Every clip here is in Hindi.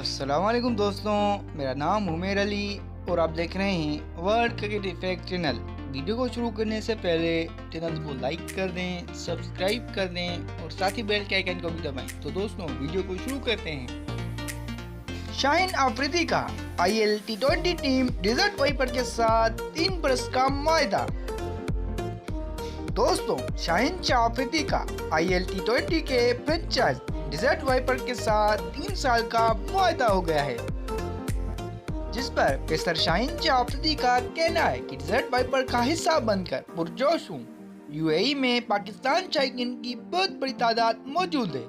अस्सलाम वालेकुम दोस्तों, मेरा नाम उमेर अली और आप देख रहे हैं world cricket effect channel. Video को शुरू करने से पहले चैनल को लाइक कर दें, सब्सक्राइब कर दें और साथ ही बेल के आइकन को भी दबाएं। तो दोस्तों वीडियो को शुरू करते हैं। शाहीन अफरीदी का IL T20 team desert wiper के साथ 3 बरस का मुआहदा। दोस्तों शाहीन अफरीदी का IL T20 के फ्रेंचाइज डेजर्ट वाइपर के साथ 3 साल का मुआहदा हो गया है, जिस पर पेसर शाहीन अफरीदी का कहना है कि डेजर्ट वाइपर का हिस्सा बनकर पुरजोश हूँ। UAE में पाकिस्तान शायकीन की बहुत बड़ी तादाद मौजूद है।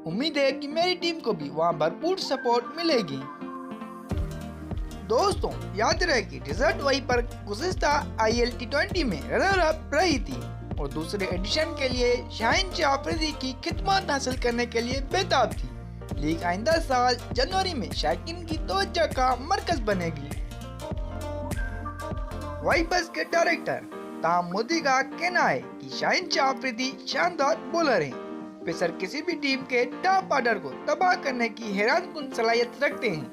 उम्मीद है कि मेरी टीम को भी वहाँ भरपूर सपोर्ट मिलेगी। दोस्तों याद रहे कि डेजर्ट वाइपर गुज़िश्ता IL T20 में रनर अप रही थी और दूसरे एडिशन के लिए शाहीन अफरीदी की खिदमत हासिल करने के लिए बेताब थी। लीग आइंदा साल जनवरी में शायकीन की तवज्जो का मरकज बनेगी। वाइपर्स के डायरेक्टर ताम मोदी का कहना है कि शाहीन अफरीदी शानदार बॉलर हैं। पेसर किसी भी टीम के टॉप ऑर्डर को तबाह करने की हैरानकुन सलाहियत रखते हैं।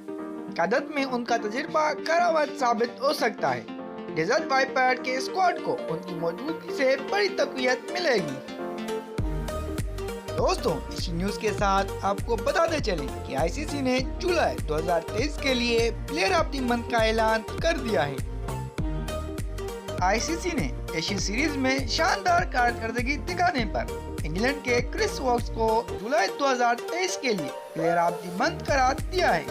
क़यादत में उनका तजुर्बा करावत साबित हो सकता है। डेजर्ट वाइपर के स्क्वाड को उनकी मौजूदगी से बड़ी तक़वियत मिलेगी। दोस्तों इस न्यूज़ के साथ आपको बताते चलें कि ICC ने जुलाई 2023 के लिए प्लेयर ऑफ द मंथ का ऐलान कर दिया है। ICC ने एशिया सीरीज में शानदार कारकर्दगी दिखाने पर इंग्लैंड के क्रिस वोक्स को जुलाई 2023 के लिए प्लेयर ऑफ द मंथ करार दिया है।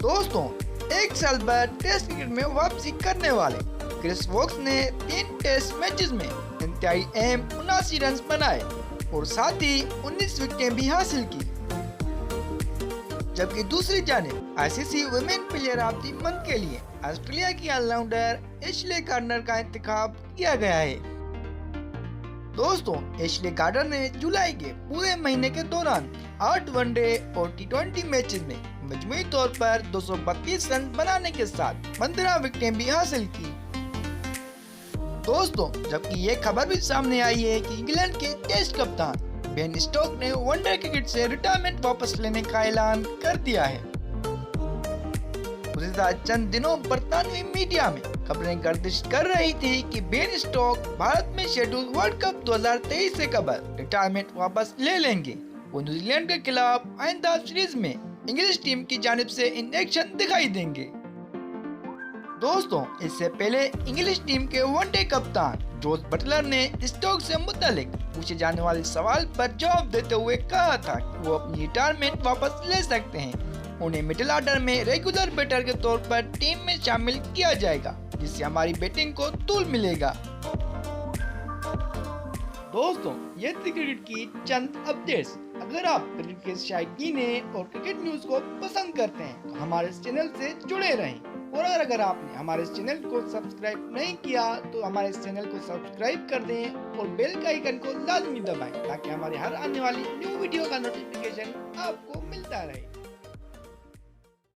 दोस्तों 1 साल बाद टेस्ट क्रिकेट में वापसी करने वाले क्रिस वोक्स ने 3 टेस्ट मैचेस में इंतहाई अहम 79 रन बनाए और साथ ही 19 विकेटें भी हासिल की। जबकि दूसरी जानिब ICC women player of the month के लिए ऑस्ट्रेलिया की ऑलराउंडर एशले गार्डनर का इंतखाब किया गया है। दोस्तों एशले गार्डनर ने जुलाई के पूरे महीने के दौरान 8 वनडे और T20 मैचेस में मजमूई तौर पर 232 रन बनाने के साथ 15 विकेटें भी हासिल की। दोस्तों जबकि ये खबर भी सामने आई है कि इंग्लैंड के टेस्ट कप्तान बेन स्टोक्स ने वनडे क्रिकेट से रिटायरमेंट वापस लेने का ऐलान कर दिया है। गुज़िश्ता चंद दिनों बरतानवी मीडिया में खबरें गर्दिश कर रही थी कि बेन स्टोक्स भारत में शेड्यूल वर्ल्ड कप 2023 से कबल रिटायरमेंट वापस ले लेंगे। वो न्यूजीलैंड के खिलाफ आइंदा सीरीज में इंग्लिश टीम की जानिब से इन एक्शन दिखाई देंगे। दोस्तों इससे पहले इंग्लिश टीम के वनडे कप्तान जोस बटलर ने स्टोक्स से मुतालिक पूछे जाने वाले सवाल पर जवाब देते हुए कहा था कि वो अपनी रिटायरमेंट वापस ले सकते हैं। उन्हें मिडिल ऑर्डर में रेगुलर बैटर के तौर पर टीम में शामिल किया जाएगा, जिससे हमारी बैटिंग को तूल मिलेगा। दोस्तों ये थी क्रिकेट की चंद अपडेट्स। अगर आप क्रिकेट के शायकीन हैं और क्रिकेट न्यूज़ को पसंद करते हैं तो हमारे इस चैनल से जुड़े रहें। और अगर आपने हमारे इस चैनल को सब्सक्राइब नहीं किया तो हमारे इस चैनल को सब्सक्राइब कर दें और बेल का आइकन को लाजमी दबाएं ताकि हमारे हर आने वाली न्यू वीडियो का नोटिफिकेशन आपको मिलता रहे।